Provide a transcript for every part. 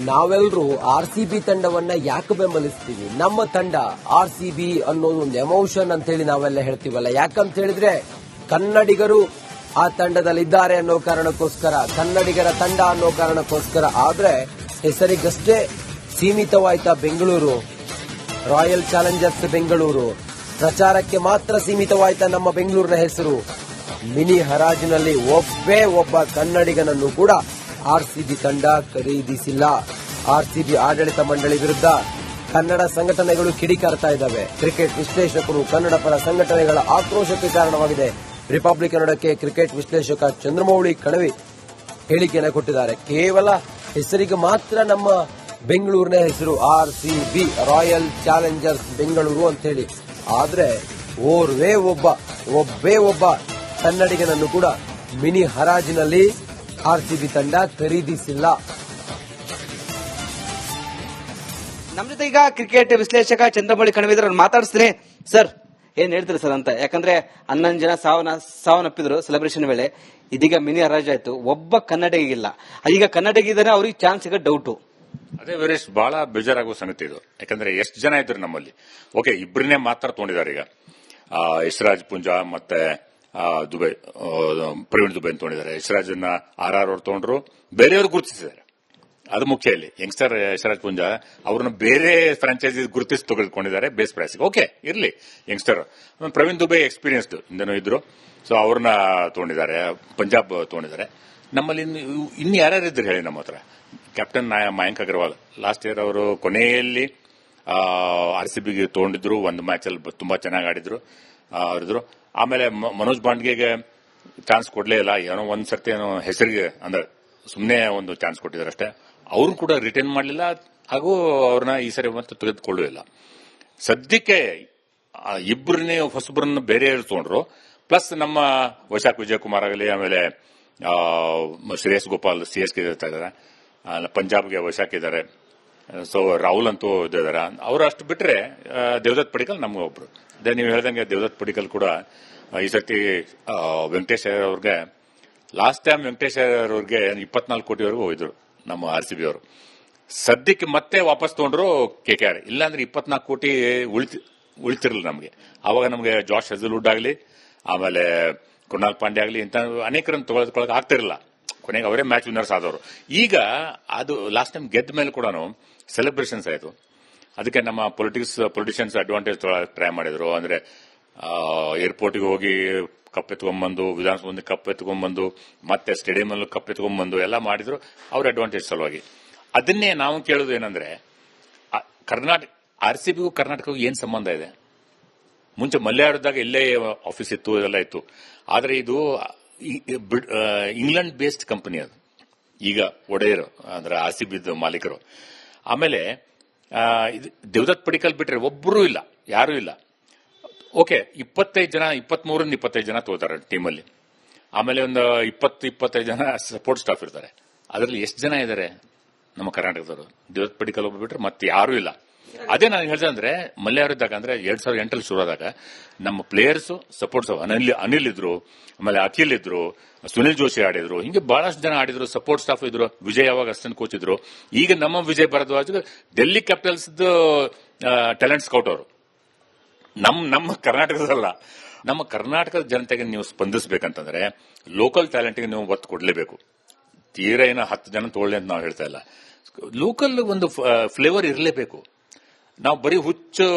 ನಾವೆಲ್ಲರೂ RCB ತಂಡವನ್ನ ಯಾಕೆ ಬೆಂಬಲಿಸ್ತೀವಿ? ನಮ್ಮ ತಂಡ RCB ಅನ್ನೋದು ಒಂದು ಎಮೋಷನ್ ಅಂತ ಹೇಳಿ ನಾವೆಲ್ಲ ಹೇಳ್ತೀವಲ್ಲ. ಯಾಕಂತ ಹೇಳಿದ್ರೆ ಕನ್ನಡಿಗರು ಆ ತಂಡದಲ್ಲಿದ್ದಾರೆ ಅನ್ನೋ ಕಾರಣಕ್ಕೋಸ್ಕರ, ಕನ್ನಡಿಗರ ತಂಡ ಅನ್ನೋ ಕಾರಣಕ್ಕೋಸ್ಕರ. ಆದ್ರೆ ಹೆಸರಿಗಷ್ಟೇ ಸೀಮಿತವಾಯ್ತಾ ಬೆಂಗಳೂರು ರಾಯಲ್ ಚಾಲೆಂಜರ್ಸ್ ಬೆಂಗಳೂರು? ಪ್ರಚಾರಕ್ಕೆ ಮಾತ್ರ ಸೀಮಿತವಾಯ್ತಾ ನಮ್ಮ ಬೆಂಗಳೂರಿನ ಹೆಸರು? ಮಿನಿ ಹರಾಜಿನಲ್ಲಿ ಒಬ್ಬ ಕನ್ನಡಿಗನನ್ನು ಕೂಡ RCB ತಂಡ ಖರೀದಿಸಿಲ್ಲ. RCB ಆಡಳಿತ ಮಂಡಳಿ ವಿರುದ್ಧ ಕನ್ನಡ ಸಂಘಟನೆಗಳು ಕಿಡಿಕಾರ್ತಾ ಇದ್ದಾವೆ. ಕ್ರಿಕೆಟ್ ವಿಶ್ಲೇಷಕರು, ಕನ್ನಡ ಪರ ಸಂಘಟನೆಗಳ ಆಕ್ರೋಶಕ್ಕೆ ಕಾರಣವಾಗಿದೆ. ರಿಪಬ್ಲಿಕ್ ಕನ್ನಡಕ್ಕೆ ಕ್ರಿಕೆಟ್ ವಿಶ್ಲೇಷಕ ಚಂದ್ರಮೌಳಿ ಕಣವಿ ಹೇಳಿಕೆಯನ್ನು ಕೊಟ್ಟಿದ್ದಾರೆ. ಕೇವಲ ಹೆಸರಿಗೆ ಮಾತ್ರ ನಮ್ಮ ಬೆಂಗಳೂರಿನ ಹೆಸರು RCB ರಾಯಲ್ ಚಾಲೆಂಜರ್ಸ್ ಬೆಂಗಳೂರು ಅಂತ ಹೇಳಿ. ಆದ್ರೆ ಒಬ್ಬೇ ಒಬ್ಬ ಕನ್ನಡಿಗನನ್ನು ಕೂಡ ಮಿನಿ ಹರಾಜಿನಲ್ಲಿ RCB ತಂಡ ಖರೀದಿಸಿಲ್ಲ. ನಮ್ಮ ಜೊತೆ ಈಗ ಕ್ರಿಕೆಟ್ ವಿಶ್ಲೇಷಕ ಚಂದ್ರಮೌಳಿ ಕಣವಿದ್ರು ಮಾತಾಡಿಸ್ತೀನಿ. ಸರ್, ಏನ್ ಹೇಳ್ತೀರಿ ಸರ್ ಅಂತ? ಯಾಕಂದ್ರೆ 11 ಜನ ಸಾವನ್ನಪ್ಪಿದ್ರು ಸೆಲೆಬ್ರೇಷನ್ ವೇಳೆ. ಇದೀಗ ಮಿನಿ ಹರಾಜ್ ಆಯ್ತು, ಒಬ್ಬ ಕನ್ನಡಿಗಿಲ್ಲ. ಈಗ ಕನ್ನಡಿಗಿದ್ರೆ ಅವ್ರಿಗೆ ಚಾನ್ಸ್ ಸಿಗೋ ಡೌಟು. ಅದೇ ವೀರೇಶ್, ಬಹಳ ಬೇಜಾರಾಗುವ ಸಂಗತಿ ಇದು. ಯಾಕಂದ್ರೆ ಎಷ್ಟು ಜನ ಇದ್ರು ನಮ್ಮಲ್ಲಿ. ಓಕೆ, ಇಬ್ಬರನ್ನೇ ಮಾತ್ರ ತಗೊಂಡಿದ್ದಾರೆ ಈಗ. ಯಶರಾಜ್ ಪುಂಜಾ ಮತ್ತೆ ದುಬೈ, ಪ್ರವೀಣ್ ದುಬೈ ತಗೊಂಡಿದ್ದಾರೆ. ಯಶರಾಜನ್ನ RR ಅವ್ರು ತಗೊಂಡ್ರು, ಬೇರೆಯವರು ಗುರುತಿಸಿದ್ದಾರೆ. ಅದು ಮುಖ್ಯ ಇಲ್ಲಿ. ಯಂಗ್ಸ್ಟರ್ ಯಶರಾಜ್ ಪುಂಜಾ ಅವ್ರನ್ನ ಬೇರೆ ಫ್ರಾಂಚೈಸಿ ಗುರುತಿಸಿ ತೆಗೆದುಕೊಂಡಿದ್ದಾರೆ ಬೇಸ್ ಪ್ರೈಸ್. ಓಕೆ, ಇರ್ಲಿ, ಯಂಗ್ಸ್ಟರ್. ಪ್ರವೀಣ್ ದುಬೈ ಎಕ್ಸ್ಪೀರಿಯನ್ಸ್ಡ್ ಇಂದನೂ ಇದ್ರು, ಸೊ ಅವ್ರನ್ನ ತಗೊಂಡಿದ್ದಾರೆ. ಪಂಜಾಬ್ ತಗೊಂಡಿದ್ದಾರೆ. ನಮ್ಮಲ್ಲಿ ಇನ್ನು ಯಾರ್ಯಾರು ಇದ್ರು ಹೇಳಿ ನಮ್ಮ ಹತ್ರ? Captain Mayank Agarwal last year ಅವರು ಕೊನೆಯಲ್ಲಿ RCBಗೆ ತಗೊಂಡಿದ್ರು. ಒಂದು ಮ್ಯಾಚ್ ಅಲ್ಲಿ ತುಂಬಾ ಚೆನ್ನಾಗಿ ಆಡಿದ್ರು ಅವರಿದ್ರು. ಆಮೇಲೆ ಮನೋಜ್ ಬಾಂಡ್ಗೆಗೆ ಚಾನ್ಸ್ ಕೊಡ್ಲೇ ಇಲ್ಲ. ಏನೋ ಒಂದ್ ಸರ್ತಿ ಏನೋ ಹೆಸರಿಗೆ ಅಂದ್ರೆ ಸುಮ್ಮನೆ ಒಂದು ಚಾನ್ಸ್ ಕೊಟ್ಟಿದ್ದಾರೆ ಅಷ್ಟೇ. ಅವ್ರನ್ನ ಕೂಡ ರಿಟರ್ನ್ ಮಾಡಲಿಲ್ಲ, ಹಾಗೂ ಅವ್ರನ್ನ ಈ ಸರಿ ಮತ್ತೆ ತೆಗೆದುಕೊಳ್ಳುವಿಲ್ಲ. ಸದ್ಯಕ್ಕೆ ಇಬ್ಬರನ್ನೇ ಹೊಸಬ್ರನ್ನ ಬೇರೆ ತಗೊಂಡ್ರು. ಪ್ಲಸ್ ನಮ್ಮ ವೈಶಾಖ್ ವಿಜಯಕುಮಾರ್ ಆಗಲಿ, ಆಮೇಲೆ ಶ್ರೇಯಸ್ ಗೋಪಾಲ್ CSK ಇರ್ತಾ ಇದ್ದಾರೆ. ಪಂಜಾಬ್ಗೆ ವೈಶಾಖ್ ಇದ್ದಾರೆ. ಸೊ ರಾಹುಲ್ ಅಂತೂ ಇದ್ದಾರೆ. ಅವರು ಅಷ್ಟು ಬಿಟ್ರೆ ದೇವದತ್ ಪಡಿಕಲ್ ನಮ್ಗೆ ಒಬ್ರು. ಅದೇ ನೀವು ಹೇಳ್ದಂಗೆ ದೇವದತ್ ಪಡಿಕಲ್ ಕೂಡ ಈ ಸರ್ತಿ ವೆಂಕಟೇಶ್ ಅಯ್ಯರ್ ಅವ್ರಿಗೆ, ಲಾಸ್ಟ್ ಟೈಮ್ ವೆಂಕಟೇಶ್ ಅಯ್ಯರ್ ಅವ್ರಿಗೆ 24 ಕೋಟಿವರೆಗೂ ಹೋಗಿದ್ರು ನಮ್ಮ RCB ಅವರು. ಸದ್ಯಕ್ಕೆ ಮತ್ತೆ ವಾಪಸ್ ತಗೊಂಡ್ರು KKR. ಇಲ್ಲಾಂದ್ರೆ 24 ಕೋಟಿ ಉಳಿತಿರಲಿಲ್ಲ ನಮಗೆ. ಆವಾಗ ನಮಗೆ ಜಾಶ್ ಹೆಜಲ್ವುಡ್ ಆಗಲಿ, ಆಮೇಲೆ ಕೃಣಾಲ್ ಪಾಂಡ್ಯ ಆಗಲಿ, ಇಂಥ ಅನೇಕರನ್ನು ತಗೊಳಕ್ ಆಗ್ತಿರಲಿಲ್ಲ. ಕೊನೆಗೆ ಅವರೇ ಮ್ಯಾಚ್ ವಿನ್ನರ್ಸ್ ಆದವರು. ಈಗ ಅದು ಲಾಸ್ಟ್ ಟೈಮ್ ಗೆದ್ದ ಮೇಲೆ ಕೂಡ ಸೆಲೆಬ್ರೇಷನ್ಸ್ ಆಯಿತು. ಅದಕ್ಕೆ ನಮ್ಮ ಪೊಲಿಟಿಷಿಯನ್ಸ್ ಅಡ್ವಾಂಟೇಜ್ ಟ್ರೈ ಮಾಡಿದ್ರು. ಅಂದ್ರೆ ಏರ್ಪೋರ್ಟ್ಗೆ ಹೋಗಿ ಕಪ್ ಎತ್ಕೊಂಡ್ಬಂದು, ವಿಧಾನಸೌಧ ಕಪ್ ಎತ್ಕೊಂಡ್ಬಂದು, ಮತ್ತೆ ಸ್ಟೇಡಿಯಂ ಅಲ್ಲೂ ಕಪ್ ಎತ್ಕೊಂಡ್ಬಂದು ಎಲ್ಲ ಮಾಡಿದ್ರು ಅವ್ರ ಅಡ್ವಾಂಟೇಜ್ ಸಲುವಾಗಿ. ಅದನ್ನೇ ನಾವು ಕೇಳೋದು ಏನಂದ್ರೆ, ಕರ್ನಾಟಕ RCBಗೂ ಕರ್ನಾಟಕಕ್ಕೂ ಏನ್ ಸಂಬಂಧ ಇದೆ? ಮುಂಚೆ ಮಲ್ಯಾಡಿದಾಗ ಇಲ್ಲೇ ಆಫೀಸ್ ಇತ್ತು, ಇದೆಲ್ಲ ಇತ್ತು. ಆದ್ರೆ ಇದು ಇಂಗ್ಲೆಂಡ್ ಬೇಸ್ಡ್ ಕಂಪನಿ. ಅದು ಈಗ ಒಡೆಯರು ಅಂದ್ರೆ RCB ಮಾಲೀಕರು. ಆಮೇಲೆ ದೇವದತ್ ಪಡಿಕಲ್ ಬಿಟ್ರೆ ಒಬ್ಬರೂ ಇಲ್ಲ, ಯಾರೂ ಇಲ್ಲ. ಓಕೆ, 23-25 ಜನ ತಗೋತಾರೆ ಟೀಮಲ್ಲಿ. ಆಮೇಲೆ ಒಂದು 20-25 ಜನ ಸಪೋರ್ಟ್ ಸ್ಟಾಫ್ ಇರ್ತಾರೆ. ಅದರಲ್ಲಿ ಎಷ್ಟು ಜನ ಇದ್ದಾರೆ ನಮ್ಮ ಕರ್ನಾಟಕದವರು? ದೇವದತ್ ಪಡಿಕಲ್ ಒಬ್ಬ ಬಿಟ್ರೆ ಮತ್ತೆ ಯಾರೂ ಇಲ್ಲ. ಅದೇ ನಾನು ಹೇಳ್ದೆ ಅಂದ್ರೆ, ಮಲ್ಯಾರಿದ್ದಾಗ ಅಂದ್ರೆ 2008 ಶುರು ಆದಾಗ ನಮ್ಮ ಪ್ಲೇಯರ್ಸ್ ಸಪೋರ್ಟ್ಸ್ ಅನಿಲ್ ಇದ್ರು, ಆಮೇಲೆ ಅಖಿಲ್ ಇದ್ರು, ಸುನಿಲ್ ಜೋಶಿ ಆಡಿದ್ರು, ಹಿಂಗೆ ಬಹಳಷ್ಟು ಜನ ಆಡಿದ್ರು. ಸಪೋರ್ಟ್ ಸ್ಟಾಫ್ ಇದ್ರು. ವಿಜಯ್ ಅವಾಗ ಅಸಿಸ್ಟೆಂಟ್ ಕೋಚ್ ಇದ್ರು. ಈಗ ನಮ್ಮ Vijay Bharadwaj Delhi capitals talent scout ಅವರು. ನಮ್ಮ ಕರ್ನಾಟಕದಲ್ಲ, ನಮ್ಮ ಕರ್ನಾಟಕದ ಜನತೆಗೆ ನೀವು ಸ್ಪಂದಿಸಬೇಕಂತಂದ್ರೆ ಲೋಕಲ್ ಟ್ಯಾಲೆಂಟ್ಗೆ ನೀವು ಒತ್ತು ಕೊಡಲೇಬೇಕು. ತೀರಾ ಏನೋ 10 ಜನ ತಗೊಳ್ಳಿ ಅಂತ ನಾವು ಹೇಳ್ತಾ ಇಲ್ಲ. ಲೋಕಲ್ ಒಂದು ಫ್ಲೇವರ್ ಇರಲೇಬೇಕು. ನಾವು ಬರೀ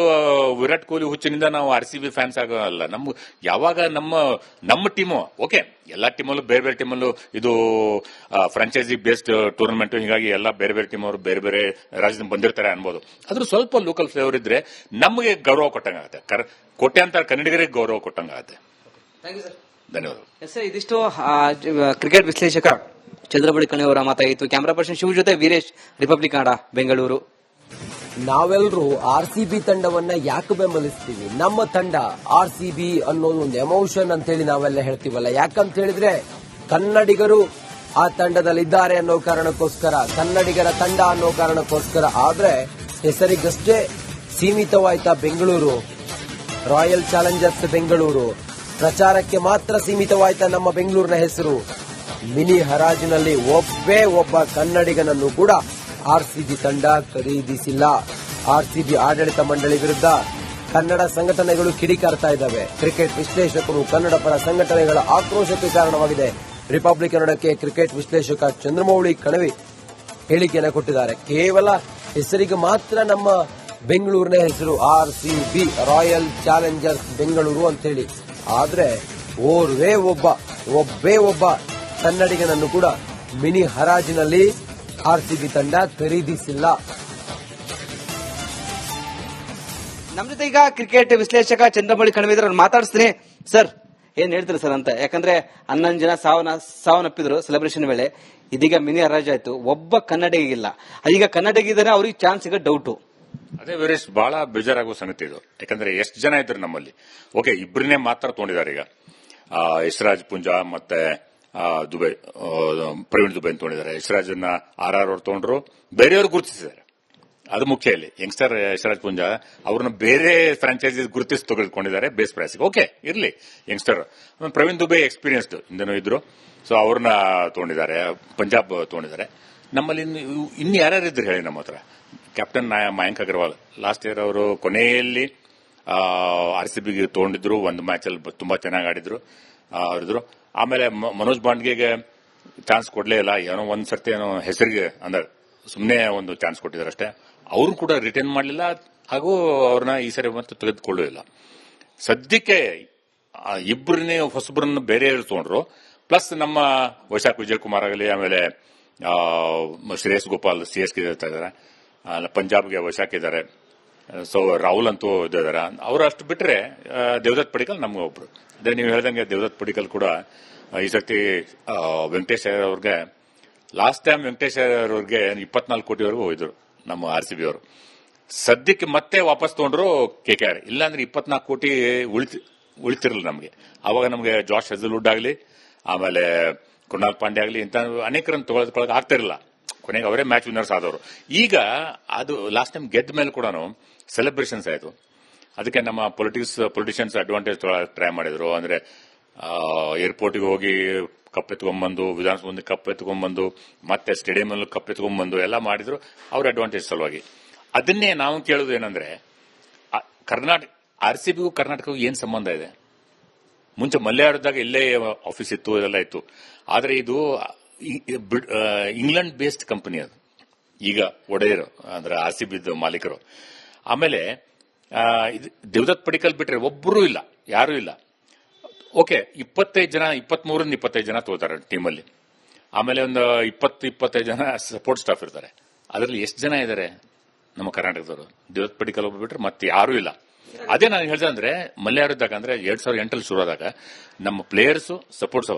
ವಿರಾಟ್ ಕೊಹ್ಲಿ ಹುಚ್ಚಿನಿಂದ ನಾವು RCB ಫ್ಯಾನ್ಸ್ ಆಗಲ್ಲ. ಯಾವಾಗ ನಮ್ಮ ಟೀಮು, ಓಕೆ, ಎಲ್ಲಾ ಟೀಮಲ್ಲೂ ಬೇರೆ ಬೇರೆ ಟೀಮಲ್ಲೂ ಇದು ಫ್ರಾಂಚೈಸಿ ಬೇಸ್ಡ್ ಟೂರ್ನಮೆಂಟ್, ಹೀಗಾಗಿ ಎಲ್ಲ ಬೇರೆ ಬೇರೆ ಟೀಮ್ ಅವರು ಬೇರೆ ಬೇರೆ ರಾಜ್ಯದಿಂದ ಬಂದಿರ್ತಾರೆ ಅನ್ಬೋದು. ಆದ್ರೂ ಸ್ವಲ್ಪ ಲೋಕಲ್ ಫ್ಲೇವರ್ ಇದ್ರೆ ನಮಗೆ ಗೌರವ ಕೊಟ್ಟಂಗಾಗತ್ತೆ. ಕೋಟ್ಯಾಂತರ ಕನ್ನಡಿಗರಿಗೆ ಗೌರವ ಕೊಟ್ಟಂಗಾಗತ್ತೆ. ಧನ್ಯವಾದ. ಇದಿಷ್ಟು ಕ್ರಿಕೆಟ್ ವಿಶ್ಲೇಷಕ ಚಂದ್ರಮೌಳಿ ಕಣವಿ ಅವರ ಮಾತಾಗಿತ್ತು. ಕ್ಯಾಮರಾ ಪರ್ಸನ್ ಶಿವ ಜೊತೆ ವೀರೇಶ್, ರಿಪಬ್ಲಿಕ್ ಕನ್ನಡ, ಬೆಂಗಳೂರು. ನಾವೆಲ್ಲರೂ RCB ತಂಡವನ್ನ ಯಾಕೆ ಬೆಂಬಲಿಸ್ತೀವಿ? ನಮ್ಮ ತಂಡ RCB ಅನ್ನೋದು ಒಂದು ಎಮೋಷನ್ ಅಂತ ಹೇಳಿ ನಾವೆಲ್ಲ ಹೇಳ್ತೀವಲ್ಲ. ಯಾಕಂತ ಹೇಳಿದ್ರೆ ಕನ್ನಡಿಗರು ಆ ತಂಡದಲ್ಲಿದ್ದಾರೆ ಅನ್ನೋ ಕಾರಣಕ್ಕೋಸ್ಕರ, ಕನ್ನಡಿಗರ ತಂಡ ಅನ್ನೋ ಕಾರಣಕ್ಕೋಸ್ಕರ. ಆದ್ರೆ ಹೆಸರಿಗಷ್ಟೇ ಸೀಮಿತವಾಯ್ತಾ ಬೆಂಗಳೂರು ರಾಯಲ್ ಚಾಲೆಂಜರ್ಸ್ ಬೆಂಗಳೂರು? ಪ್ರಚಾರಕ್ಕೆ ಮಾತ್ರ ಸೀಮಿತವಾಯ್ತಾ ನಮ್ಮ ಬೆಂಗಳೂರಿನ ಹೆಸರು? ಮಿನಿ ಹರಾಜಿನಲ್ಲಿ ಒಬ್ಬ ಕನ್ನಡಿಗನನ್ನು ಕೂಡ ಆರ್ಸಿಬಿ ತಂಡ ಖರೀದಿಸಿಲ್ಲ. ಆರ್ಸಿಬಿ ಆಡಳಿತ ಮಂಡಳಿ ವಿರುದ್ಧ ಕನ್ನಡ ಸಂಘಟನೆಗಳು ಕಿಡಿಕಾರ್ತಾ ಇದ್ದಾವೆ. ಕ್ರಿಕೆಟ್ ವಿಶ್ಲೇಷಕರು ಕನ್ನಡ ಪರ ಸಂಘಟನೆಗಳ ಆಕ್ರೋಶಕ್ಕೆ ಕಾರಣವಾಗಿದೆ. ರಿಪಬ್ಲಿಕ್ ಕನ್ನಡಕ್ಕೆ ಕ್ರಿಕೆಟ್ ವಿಶ್ಲೇಷಕ ಚಂದ್ರಮೌಳಿ ಕಣವಿ ಹೇಳಿಕೆಯನ್ನು ಕೊಟ್ಟಿದ್ದಾರೆ. ಕೇವಲ ಹೆಸರಿಗೆ ಮಾತ್ರ ನಮ್ಮ ಬೆಂಗಳೂರಿನ ಹೆಸರು ಆರ್ಸಿಬಿ, ರಾಯಲ್ ಚಾಲೆಂಜರ್ಸ್ ಬೆಂಗಳೂರು ಅಂತ ಹೇಳಿ. ಆದ್ರೆ ಒಬ್ಬೇ ಒಬ್ಬ ಕನ್ನಡಿಗನನ್ನು ಕೂಡ ಮಿನಿ ಹರಾಜಿನಲ್ಲಿ ಆರ್ಸಿಬಿ ತಂಡ ಖರೀದಿಸಿಲ್ಲ. ನಮ್ಮ ಜೊತೆ ಈಗ ಕ್ರಿಕೆಟ್ ವಿಶ್ಲೇಷಕ ಚಂದ್ರಮೌಳಿ ಕಣವಿದ್ರು ಅವ್ರು ಮಾತಾಡಿಸ್ತೀನಿ. ಸರ್ ಏನ್ ಹೇಳ್ತೀರಿ ಸರ್ ಅಂತ, ಯಾಕಂದ್ರೆ 11 ಜನ ಸಾವನ್ನಪ್ಪಿದ್ರು ಸೆಲೆಬ್ರೇಷನ್ ವೇಳೆ. ಇದೀಗ ಮಿನಿ ಹರಾಜಾಯ್ತು, ಒಬ್ಬ ಕನ್ನಡಿಗಿಲ್ಲ. ಈಗ ಕನ್ನಡಿಗಿದ್ದಾರೆ, ಅವ್ರಿಗೆ ಚಾನ್ಸ್ ಸಿಗೋ ಡೌಟು. ಅದೇ ವೀರೇಶ್, ಬಹಳ ಬೇಜಾರಾಗುವ ಸಂಗತಿ ಇದು. ಯಾಕಂದ್ರೆ ಎಷ್ಟು ಜನ ಇದ್ರು ನಮ್ಮಲ್ಲಿ. ಓಕೆ, ಇಬ್ಬರನ್ನೇ ಮಾತ್ರ ತಗೊಂಡಿದ್ದಾರೆ ಈಗ. ಯಶ್ರಾಜ್ ಪುಂಜಾ ಮತ್ತೆ ಪ್ರವೀಣ್ ದುಬೆ ತಗೊಂಡಿದ್ದಾರೆ. ಯಶ್ರಾಜ್ನ RR ಅವ್ರು ತಗೊಂಡ್ರು, ಬೇರೆಯವರು ಗುರುತಿಸಿದ್ದಾರೆ. ಅದು ಮುಖ್ಯ ಇಲ್ಲಿ. ಯಂಗ್ಸ್ಟರ್ ಯಶ್ರಾಜ್ ಪುಂಜಾ ಅವ್ರನ್ನ ಬೇರೆ ಫ್ರಾಂಚೈಸೀಸ್ ಗುರುತಿಸಿ ತೆಗೆದುಕೊಂಡಿದ್ದಾರೆ ಬೇಸ್ ಪ್ರೈಸ್. ಓಕೆ, ಇರ್ಲಿ, ಯಂಗ್ಸ್ಟರ್. ಪ್ರವೀಣ್ ದುಬೆ ಎಕ್ಸ್ಪೀರಿಯನ್ಸ್ಡ್ ಹಿಂದೆನೂ ಇದ್ರು, ಸೊ ಅವ್ರನ್ನ ತಗೊಂಡಿದ್ದಾರೆ. ಪಂಜಾಬ್ ತಗೊಂಡಿದ್ದಾರೆ. ನಮ್ಮಲ್ಲಿ ಇನ್ನು ಯಾರ್ಯಾರು ಇದ್ರು ಹೇಳಿ ನಮ್ಮ ಹತ್ರ. Captain Mayank Agarwal last year ಅವರು ಕೊನೆಯಲ್ಲಿ RCBಗೆ ತಗೊಂಡಿದ್ರು. ಒಂದು ಮ್ಯಾಚ್ ಅಲ್ಲಿ ತುಂಬಾ ಚೆನ್ನಾಗಿ ಆಡಿದ್ರು. ಆಮೇಲೆ ಮನೋಜ್ ಬಾಂಡ್ಗೆ ಚಾನ್ಸ್ ಕೊಡ್ಲೇ ಇಲ್ಲ. ಏನೋ ಒಂದ್ ಸರ್ತಿ ಏನೋ ಹೆಸರಿಗೆ ಅಂದ್ರೆ ಸುಮ್ಮನೆ ಒಂದು ಚಾನ್ಸ್ ಕೊಟ್ಟಿದ್ದಾರೆ ಅಷ್ಟೇ. ಅವ್ರು ಕೂಡ ರಿಟರ್ನ್ ಮಾಡಲಿಲ್ಲ, ಹಾಗೂ ಅವ್ರನ್ನ ಈ ಸರಿ ಮತ್ತೆ ತೆಗೆದುಕೊಳ್ಳಲಿಲ್ಲ. ಸದ್ಯಕ್ಕೆ ಇಬ್ಬರನ್ನೇ ಹೊಸಬ್ರನ್ನ ಬೇರೆ ತಗೊಂಡ್ರು. ಪ್ಲಸ್ ನಮ್ಮ ವೈಶಾಖ್ ವಿಜಯ್ ಕುಮಾರ್ ಆಗಲಿ, ಆಮೇಲೆ ಶ್ರೇಯಸ್ ಗೋಪಾಲ್ CSK ಇದ್ದಾರೆ. ಪಂಜಾಬ್ಗೆ ವೈಶಾಖ್ ಇದ್ದಾರೆ. ಸೊ ರಾಹುಲ್ ಅಂತೂ ಇದ್ದಾರೆ. ಅವರು ಅಷ್ಟು ಬಿಟ್ರೆ ದೇವದತ್ ಪಡಿಕಲ್ ನಮ್ಗೆ ಒಬ್ರು. ಅದೇ ನೀವು ಹೇಳ್ದಂಗೆ ದೇವದತ್ ಪಡಿಕಲ್ ಕೂಡ ಈ ಸರ್ತಿ ವೆಂಕಟೇಶ್ ಅಯ್ಯರ್ ಅವ್ರಿಗೆ, ಲಾಸ್ಟ್ ಟೈಮ್ ವೆಂಕಟೇಶ್ ಅಯ್ಯರ್ ಅವ್ರಿಗೆ 24 ಕೋಟಿವರೆಗೂ ಹೋಯ್ದ್ರು ನಮ್ಮ RCB ಅವರು. ಸದ್ಯಕ್ಕೆ ಮತ್ತೆ ವಾಪಸ್ ತಗೊಂಡ್ರು KKR. ಇಲ್ಲಾಂದ್ರೆ 24 ಕೋಟಿ ಉಳಿತಿರಲಿಲ್ಲ ನಮಗೆ. ಅವಾಗ ನಮಗೆ ಜಾಶ್ ಹೆಜಲ್ವುಡ್ ಆಗಲಿ, ಆಮೇಲೆ ಕೃಣಾಲ್ ಪಾಂಡ್ಯ ಆಗಲಿ, ಇಂಥ ಅನೇಕರನ್ನು ತಗೊಳಕ್ ಆಗ್ತಿರಲಿಲ್ಲ. ಕೊನೆಗೆ ಅವರೇ ಮ್ಯಾಚ್ ವಿನ್ನರ್ಸ್ ಆದವರು. ಈಗ ಅದು ಲಾಸ್ಟ್ ಟೈಮ್ ಗೆದ್ದ ಮೇಲೆ ಕೂಡ ಸೆಲೆಬ್ರೇಷನ್ಸ್ ಆಯಿತು. ಅದಕ್ಕೆ ನಮ್ಮ ಪೊಲಿಟಿಷಿಯನ್ಸ್ ಅಡ್ವಾಂಟೇಜ್ ಟ್ರೈ ಮಾಡಿದ್ರು. ಅಂದ್ರೆ ಏರ್ಪೋರ್ಟ್ಗೆ ಹೋಗಿ ಕಪ್ ಎತ್ಕೊಂಡ್ಬಂದು, ವಿಧಾನಸೌಧ ಕಪ್ ಎತ್ಕೊಂಡ್ಬಂದು, ಮತ್ತೆ ಸ್ಟೇಡಿಯಂ ಅಲ್ಲಿ ಕಪ್ ಎತ್ಕೊಂಡ್ಬಂದು ಎಲ್ಲ ಮಾಡಿದ್ರು ಅವ್ರ ಅಡ್ವಾಂಟೇಜ್ ಸಲುವಾಗಿ. ಅದನ್ನೇ ನಾವು ಕೇಳೋದು ಏನಂದ್ರೆ, RCBಗೂ ಕರ್ನಾಟಕಗೂ ಏನ್ ಸಂಬಂಧ ಇದೆ? ಮುಂಚೆ ಮಲ್ಯಾಡದಾಗ ಇಲ್ಲೇ ಆಫೀಸ್ ಇತ್ತು, ಇದೆಲ್ಲ ಇತ್ತು. ಆದ್ರೆ ಇದು ಇಂಗ್ಲೆಂಡ್ ಬೇಸ್ಡ್ ಕಂಪನಿ. ಅದು ಈಗ ಒಡೆಯರು ಅಂದ್ರೆ RCB ಮಾಲೀಕರು. ಆಮೇಲೆ ದೇವದತ್ ಪಡಿಕಲ್ ಬಿಟ್ರೆ ಒಬ್ಬರೂ ಇಲ್ಲ, ಯಾರೂ ಇಲ್ಲ. ಓಕೆ, 23-25 ಜನ ತಗೋತಾರೆ ಟೀಮಲ್ಲಿ. ಆಮೇಲೆ ಒಂದು 20-25 ಜನ ಸಪೋರ್ಟ್ ಸ್ಟಾಫ್ ಇರ್ತಾರೆ. ಅದರಲ್ಲಿ ಎಷ್ಟು ಜನ ಇದ್ದಾರೆ ನಮ್ಮ ಕರ್ನಾಟಕದವರು? ದೇವದತ್ ಪಡಿಕಲ್ ಒಬ್ಬ ಬಿಟ್ರೆ ಮತ್ತೆ ಯಾರೂ ಇಲ್ಲ. ಅದೇ ನಾನು ಹೇಳ್ದೆ, ಅಂದ್ರೆ ಮಲ್ಯಾರದಾಗ ಅಂದ್ರೆ 2008 ಶುರು ಆದಾಗ ನಮ್ಮ ಪ್ಲೇಯರ್ಸ್ ಸಪೋರ್ಟ್ಸ್